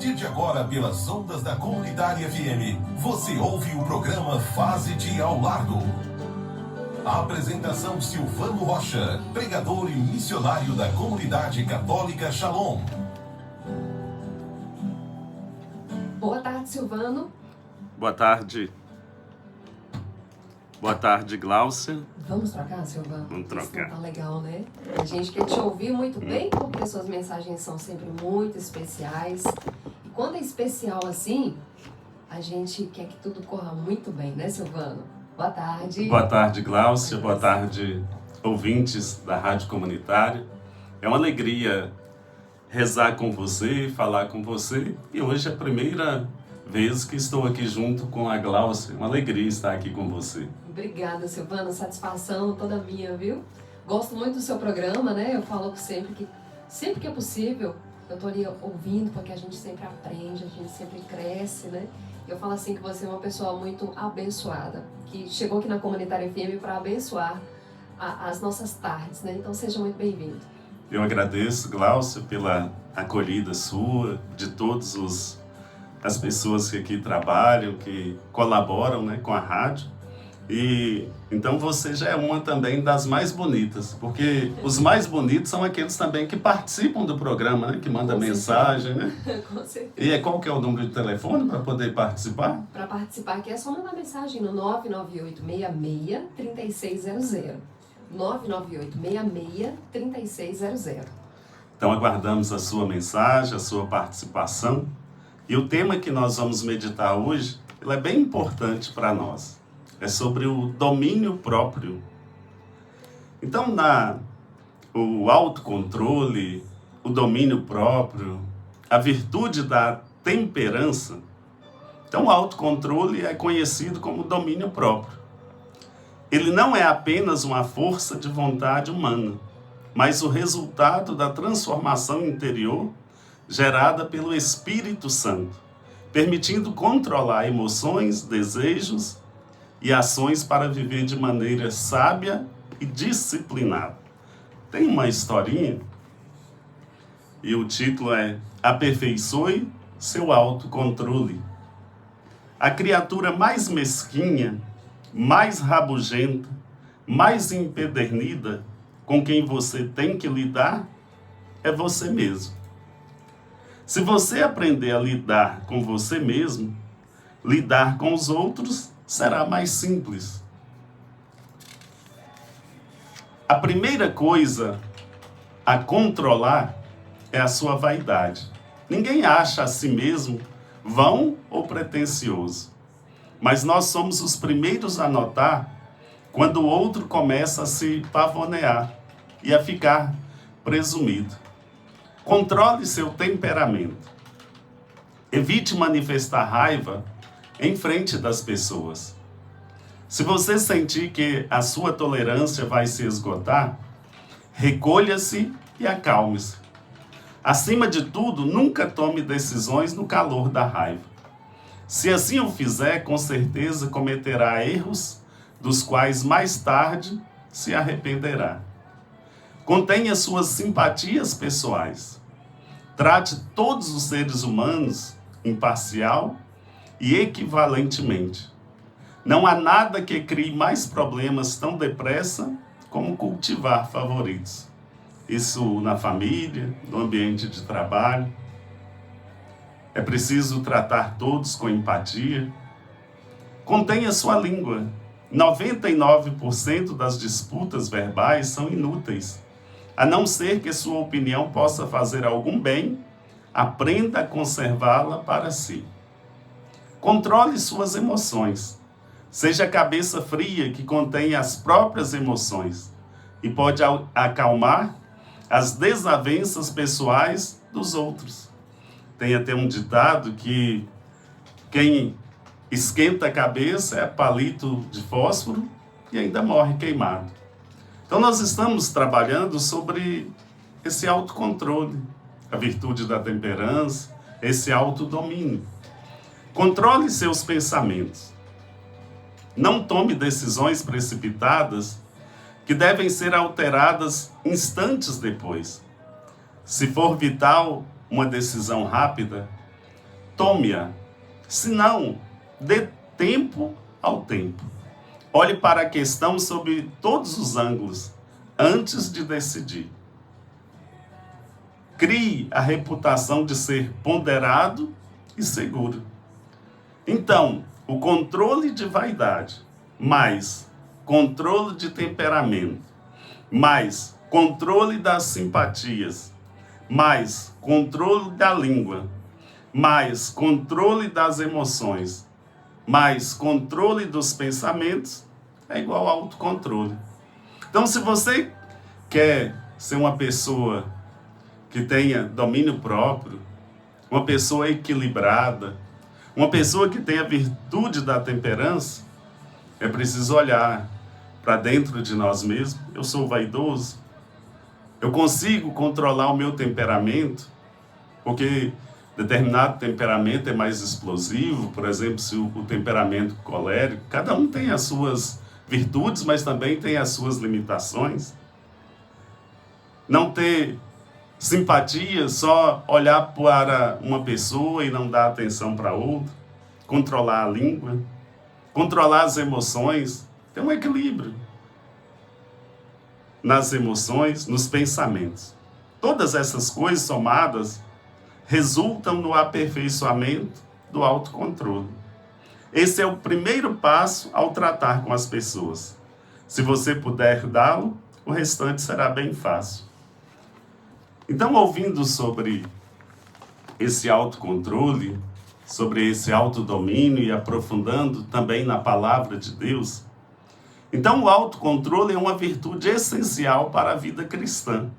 partir de agora, pelas ondas da Comunitária FM, você ouve o programa Faze-te ao Largo. A apresentação Silvano Rocha, pregador e missionário da Comunidade Católica Shalom. Boa tarde, Silvano. Boa tarde. Boa tarde, Gláucia. Vamos trocar, Silvano? Vamos trocar. Isso tá legal, né? A gente quer te ouvir muito bem, porque suas mensagens são sempre muito especiais. E quando é especial assim, a gente quer que tudo corra muito bem, né, Silvano? Boa tarde. Boa tarde, Gláucia. Boa tarde, ouvintes da Rádio Comunitária. É uma alegria rezar com você, falar com você. E hoje é a primeira vez que estou aqui junto com a Gláucia. Uma alegria estar aqui com você. Obrigada, Silvano. Satisfação toda minha, viu? Gosto muito do seu programa, né? Eu falo sempre que é possível, eu tô ali ouvindo, porque a gente sempre aprende, a gente sempre cresce, né? Eu falo assim que você é uma pessoa muito abençoada, que chegou aqui na Comunitária FM para abençoar as nossas tardes, né? Então seja muito bem-vindo. Eu agradeço, Gláucia, pela acolhida sua, de todas as pessoas que aqui trabalham, que colaboram, né, com a rádio. E então você já é uma também das mais bonitas, porque os mais bonitos são aqueles também que participam do programa, né, que mandam mensagem, né? Com certeza. E qual que é o número de telefone para poder participar? Para participar aqui é só mandar mensagem no 998-66-3600. 998-66-3600. Então aguardamos a sua mensagem, a sua participação. E o tema que nós vamos meditar hoje, ele é bem importante para nós. É sobre o domínio próprio. Então, o autocontrole, o domínio próprio, a virtude da temperança. Então, o autocontrole é conhecido como domínio próprio. Ele não é apenas uma força de vontade humana, mas o resultado da transformação interior gerada pelo Espírito Santo, permitindo controlar emoções, desejos e ações para viver de maneira sábia e disciplinada. Tem uma historinha e o título é Aperfeiçoe seu autocontrole. A criatura mais mesquinha, mais rabugenta, mais empedernida com quem você tem que lidar é você mesmo. Se você aprender a lidar com você mesmo, lidar com os outros será mais simples. A primeira coisa a controlar é a sua vaidade. Ninguém acha a si mesmo vão ou pretensioso. Mas nós somos os primeiros a notar quando o outro começa a se pavonear e a ficar presumido. Controle seu temperamento. Evite manifestar raiva em frente das pessoas. Se você sentir que a sua tolerância vai se esgotar, recolha-se e acalme-se. Acima de tudo, nunca tome decisões no calor da raiva. Se assim o fizer, com certeza cometerá erros dos quais mais tarde se arrependerá. Contenha suas simpatias pessoais. Trate todos os seres humanos imparcial e equivalentemente. Não há nada que crie mais problemas tão depressa como cultivar favoritos. Isso na família, no ambiente de trabalho. É preciso tratar todos com empatia. Contenha sua língua. 99% das disputas verbais são inúteis. A não ser que sua opinião possa fazer algum bem, aprenda a conservá-la para si. Controle suas emoções. Seja a cabeça fria que contém as próprias emoções e pode acalmar as desavenças pessoais dos outros. Tem até um ditado que quem esquenta a cabeça é palito de fósforo e ainda morre queimado. Então nós estamos trabalhando sobre esse autocontrole, a virtude da temperança, esse autodomínio. Controle seus pensamentos. Não tome decisões precipitadas que devem ser alteradas instantes depois. Se for vital uma decisão rápida, tome-a. Se não, dê tempo ao tempo. Olhe para a questão sob todos os ângulos, antes de decidir. Crie a reputação de ser ponderado e seguro. Então, o controle de vaidade, mais controle de temperamento, mais controle das simpatias, mais controle da língua, mais controle das emoções, mais controle dos pensamentos, é igual a autocontrole. Então, se você quer ser uma pessoa que tenha domínio próprio, uma pessoa equilibrada, uma pessoa que tenha virtude da temperança, é preciso olhar para dentro de nós mesmos. Eu sou vaidoso, eu consigo controlar o meu temperamento, porque determinado temperamento é mais explosivo, por exemplo, se o temperamento colérico, cada um tem as suas virtudes, mas também tem as suas limitações. Não ter simpatia, só olhar para uma pessoa e não dar atenção para outra, controlar a língua, controlar as emoções, ter um equilíbrio nas emoções, nos pensamentos. Todas essas coisas somadas resultam no aperfeiçoamento do autocontrole. Esse é o primeiro passo ao tratar com as pessoas. Se você puder dá-lo, o restante será bem fácil. Então, ouvindo sobre esse autocontrole, sobre esse autodomínio e aprofundando também na palavra de Deus, então o autocontrole é uma virtude essencial para a vida cristã,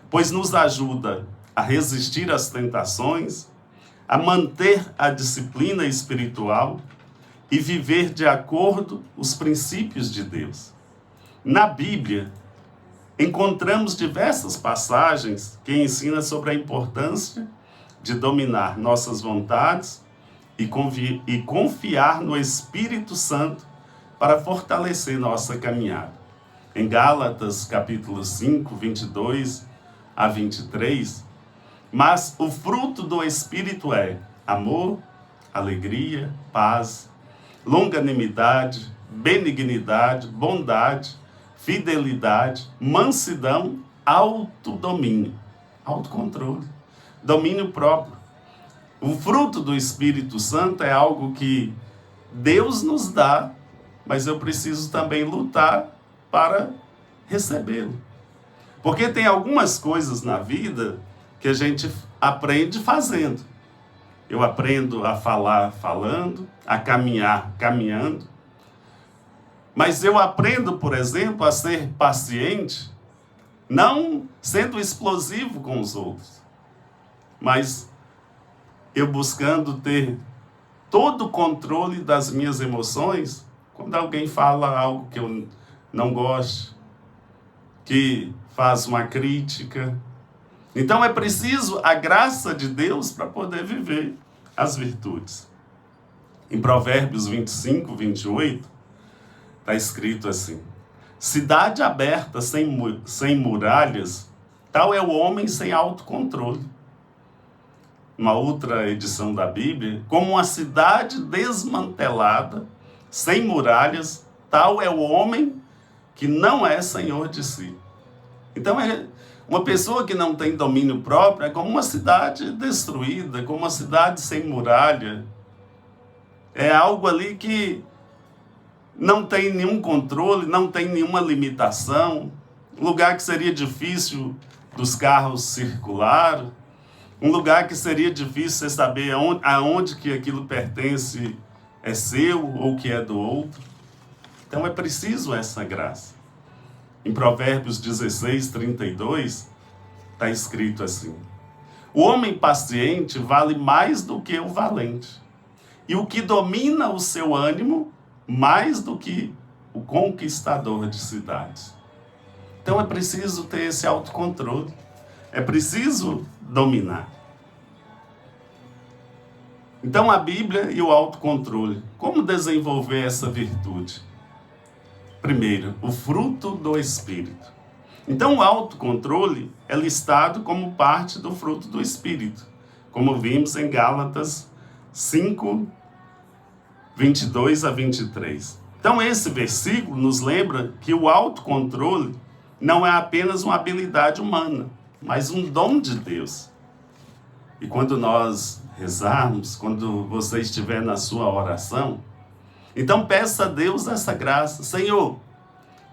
pois nos ajuda a resistir às tentações, a manter a disciplina espiritual e viver de acordo com os princípios de Deus. Na Bíblia, encontramos diversas passagens que ensinam sobre a importância de dominar nossas vontades e confiar no Espírito Santo para fortalecer nossa caminhada. Em Gálatas, capítulo 5, 22 a 23, mas o fruto do Espírito é amor, alegria, paz, longanimidade, benignidade, bondade, fidelidade, mansidão, autodomínio, autocontrole, domínio próprio. O fruto do Espírito Santo é algo que Deus nos dá, mas eu preciso também lutar para recebê-lo. Porque tem algumas coisas na vida que a gente aprende fazendo. Eu aprendo a falar falando, a caminhar caminhando. Mas eu aprendo, por exemplo, a ser paciente, não sendo explosivo com os outros, mas eu buscando ter todo o controle das minhas emoções quando alguém fala algo que eu não gosto, que faz uma crítica. Então é preciso a graça de Deus para poder viver as virtudes. Em Provérbios 25, 28, está escrito assim: cidade aberta sem muralhas, tal é o homem sem autocontrole. Uma outra edição da Bíblia, como uma cidade desmantelada, sem muralhas, tal é o homem que não é senhor de si. Então, uma pessoa que não tem domínio próprio é como uma cidade destruída, como uma cidade sem muralha. É algo ali que não tem nenhum controle, não tem nenhuma limitação. Um lugar que seria difícil dos carros circular. Um lugar que seria difícil você saber aonde que aquilo pertence, é seu ou que é do outro. Então é preciso essa graça. Em Provérbios 16, 32, está escrito assim: o homem paciente vale mais do que o valente, e o que domina o seu ânimo mais do que o conquistador de cidades. Então é preciso ter esse autocontrole, é preciso dominar. Então a Bíblia e o autocontrole, como desenvolver essa virtude? Primeiro, o fruto do Espírito. Então o autocontrole é listado como parte do fruto do Espírito, como vimos em Gálatas 5, 22 a 23. Então esse versículo nos lembra que o autocontrole não é apenas uma habilidade humana, mas um dom de Deus. E quando nós rezarmos, quando você estiver na sua oração, então peça a Deus essa graça. Senhor,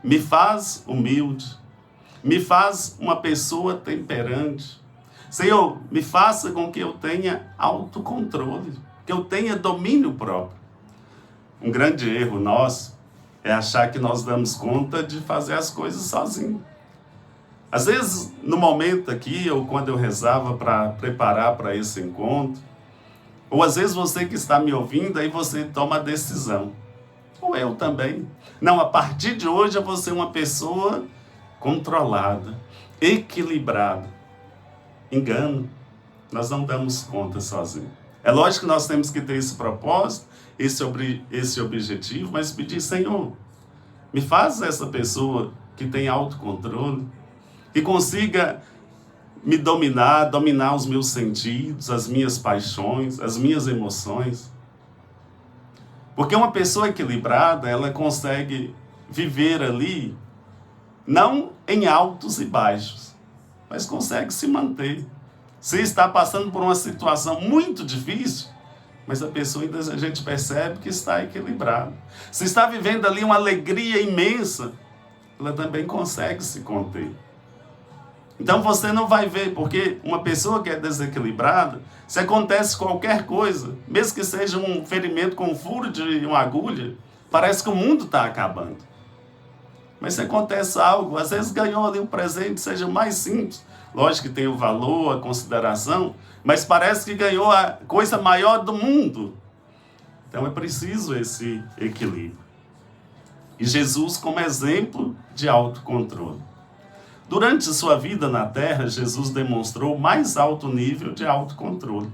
me faz humilde, me faz uma pessoa temperante. Senhor, me faça com que eu tenha autocontrole, que eu tenha domínio próprio. Um grande erro nosso é achar que nós damos conta de fazer as coisas sozinhos. Às vezes, no momento aqui, ou quando eu rezava para preparar para esse encontro, ou às vezes você que está me ouvindo, aí você toma a decisão. Ou eu também. Não, a partir de hoje eu vou ser uma pessoa controlada, equilibrada. Engano, nós não damos conta sozinhos. É lógico que nós temos que ter esse propósito, esse objetivo, mas pedir, Senhor, me faz essa pessoa que tem autocontrole, que consiga me dominar os meus sentidos, as minhas paixões, as minhas emoções. Porque uma pessoa equilibrada, ela consegue viver ali, não em altos e baixos, mas consegue se manter. Se está passando por uma situação muito difícil, mas a pessoa ainda a gente percebe que está equilibrada. Se está vivendo ali uma alegria imensa, ela também consegue se conter. Então você não vai ver, porque uma pessoa que é desequilibrada, se acontece qualquer coisa, mesmo que seja um ferimento com um furo de uma agulha, parece que o mundo está acabando. Mas se acontece algo, às vezes ganhou ali um presente, seja mais simples, lógico que tem o valor, a consideração, mas parece que ganhou a coisa maior do mundo. Então é preciso esse equilíbrio. E Jesus como exemplo de autocontrole. Durante sua vida na terra, Jesus demonstrou o mais alto nível de autocontrole,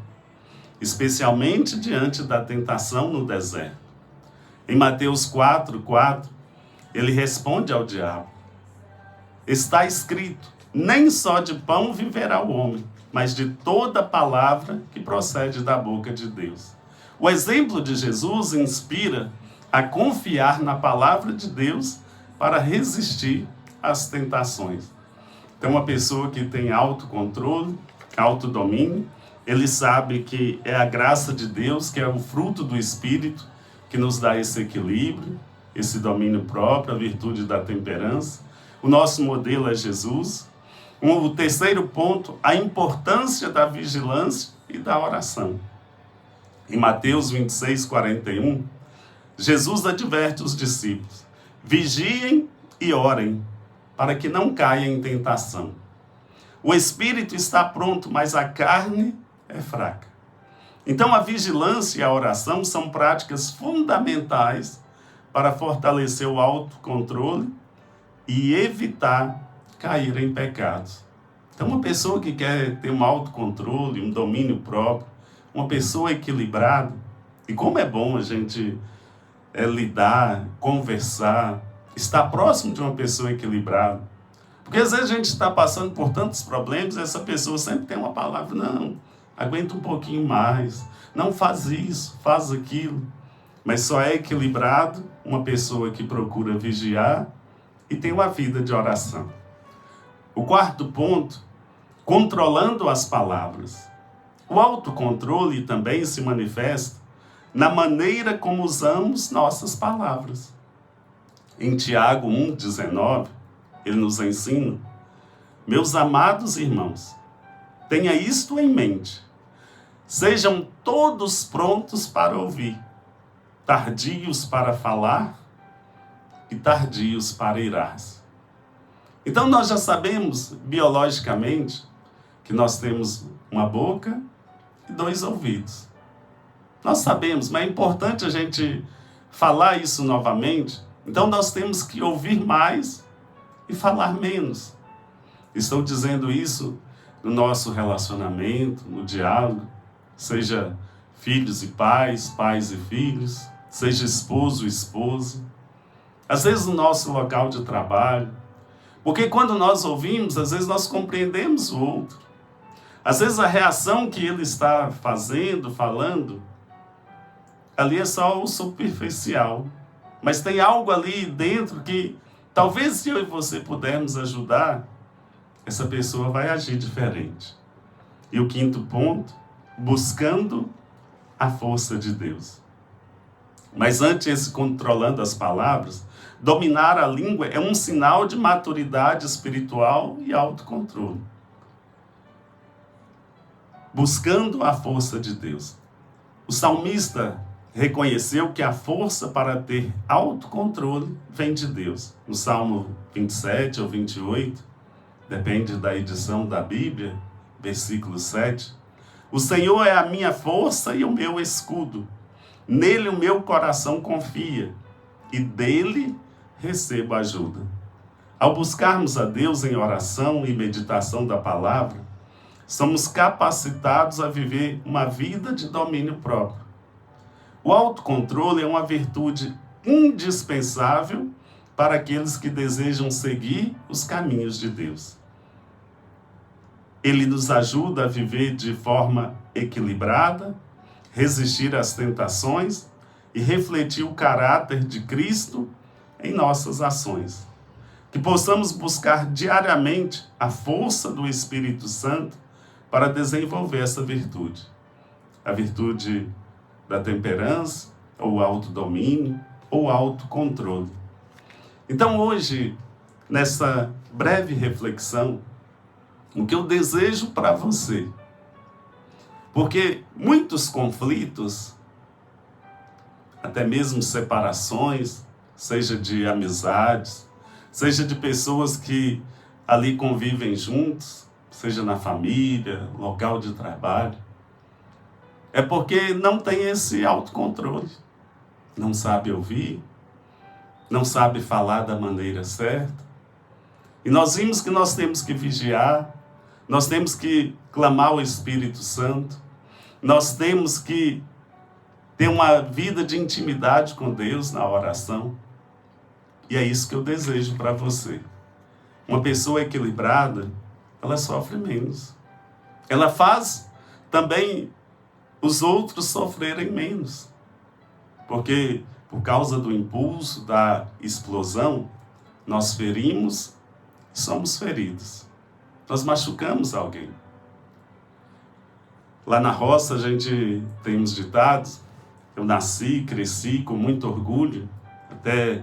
especialmente diante da tentação no deserto. Em Mateus 4:4, ele responde ao diabo: está escrito, nem só de pão viverá o homem, mas de toda palavra que procede da boca de Deus. O exemplo de Jesus inspira a confiar na palavra de Deus para resistir às tentações. Então, uma pessoa que tem autocontrole, autodomínio, ele sabe que é a graça de Deus, que é o fruto do Espírito, que nos dá esse equilíbrio, esse domínio próprio, a virtude da temperança. O nosso modelo é Jesus. O terceiro ponto, a importância da vigilância e da oração. Em Mateus 26:41, Jesus adverte os discípulos: vigiem e orem, para que não caia em tentação. O espírito está pronto, mas a carne é fraca. Então a vigilância e a oração são práticas fundamentais para fortalecer o autocontrole e evitar cair em pecados. Então uma pessoa que quer ter um autocontrole, um domínio próprio, uma pessoa equilibrada, e como é bom a gente lidar, conversar, estar próximo de uma pessoa equilibrada. Porque às vezes a gente está passando por tantos problemas, essa pessoa sempre tem uma palavra: não, aguenta um pouquinho mais, não faz isso, faz aquilo. Mas só é equilibrado uma pessoa que procura vigiar e tem uma vida de oração. O quarto ponto, controlando as palavras. O autocontrole também se manifesta na maneira como usamos nossas palavras. Em Tiago 1:19, ele nos ensina: meus amados irmãos, tenha isto em mente, sejam todos prontos para ouvir, tardios para falar e tardios para irar-se. Então nós já sabemos biologicamente que nós temos uma boca e 2 ouvidos. Nós sabemos, mas é importante a gente falar isso novamente. Então nós temos que ouvir mais e falar menos. Estou dizendo isso no nosso relacionamento, no diálogo, seja filhos e pais, pais e filhos, seja esposo e esposa, às vezes no nosso local de trabalho, porque quando nós ouvimos, às vezes nós compreendemos o outro. Às vezes a reação que ele está fazendo, falando, ali é só o superficial. Mas tem algo ali dentro que, talvez se eu e você pudermos ajudar, essa pessoa vai agir diferente. E o quinto ponto, buscando a força de Deus. Mas antes, esse controlando as palavras, dominar a língua é um sinal de maturidade espiritual e autocontrole. Buscando a força de Deus. O salmista reconheceu que a força para ter autocontrole vem de Deus. No Salmo 27 ou 28, depende da edição da Bíblia, versículo 7. O Senhor é a minha força e o meu escudo. Nele o meu coração confia e dele recebo ajuda. Ao buscarmos a Deus em oração e meditação da palavra, somos capacitados a viver uma vida de domínio próprio. O autocontrole é uma virtude indispensável para aqueles que desejam seguir os caminhos de Deus. Ele nos ajuda a viver de forma equilibrada, resistir às tentações e refletir o caráter de Cristo em nossas ações. Que possamos buscar diariamente a força do Espírito Santo para desenvolver essa virtude. A virtude da temperança, ou autodomínio, ou autocontrole. Então hoje, nessa breve reflexão, o que eu desejo para você, porque muitos conflitos, até mesmo separações, seja de amizades, seja de pessoas que ali convivem juntos, seja na família, local de trabalho, é porque não tem esse autocontrole, não sabe ouvir, não sabe falar da maneira certa. E nós vimos que nós temos que vigiar, nós temos que clamar o Espírito Santo, nós temos que ter uma vida de intimidade com Deus na oração. E é isso que eu desejo para você. Uma pessoa equilibrada, ela sofre menos. Ela faz também os outros sofrerem menos. Porque por causa do impulso, da explosão, nós ferimos e somos feridos. Nós machucamos alguém. Lá na roça a gente tem uns ditados. Eu nasci, cresci com muito orgulho. Até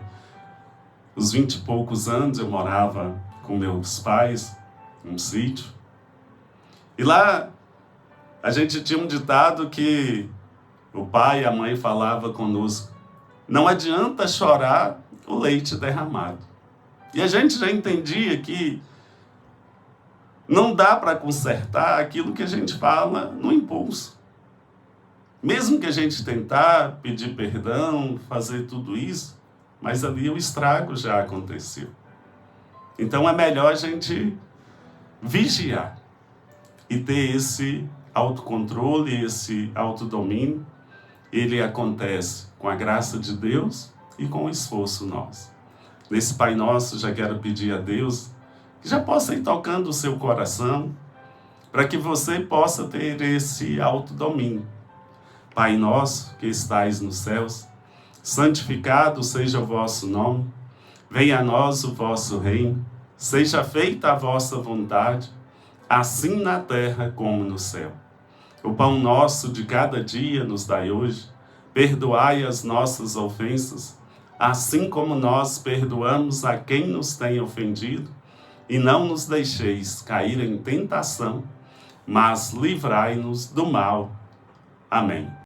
os 20 e poucos anos eu morava com meus pais num sítio. E lá a gente tinha um ditado que o pai e a mãe falavam conosco: não adianta chorar o leite derramado. E a gente já entendia que não dá para consertar aquilo que a gente fala no impulso. Mesmo que a gente tentar pedir perdão, fazer tudo isso, mas ali o estrago já aconteceu. Então é melhor a gente vigiar e ter esse autocontrole, esse autodomínio. Ele acontece com a graça de Deus e com o esforço nosso. Nesse Pai Nosso, já quero pedir a Deus que já possa ir tocando o seu coração, para que você possa ter esse autodomínio. Pai nosso que estais nos céus, santificado seja o vosso nome, venha a nós o vosso reino, seja feita a vossa vontade, assim na terra como no céu. O pão nosso de cada dia nos dai hoje, perdoai as nossas ofensas, assim como nós perdoamos a quem nos tem ofendido, e não nos deixeis cair em tentação, mas livrai-nos do mal. Amém.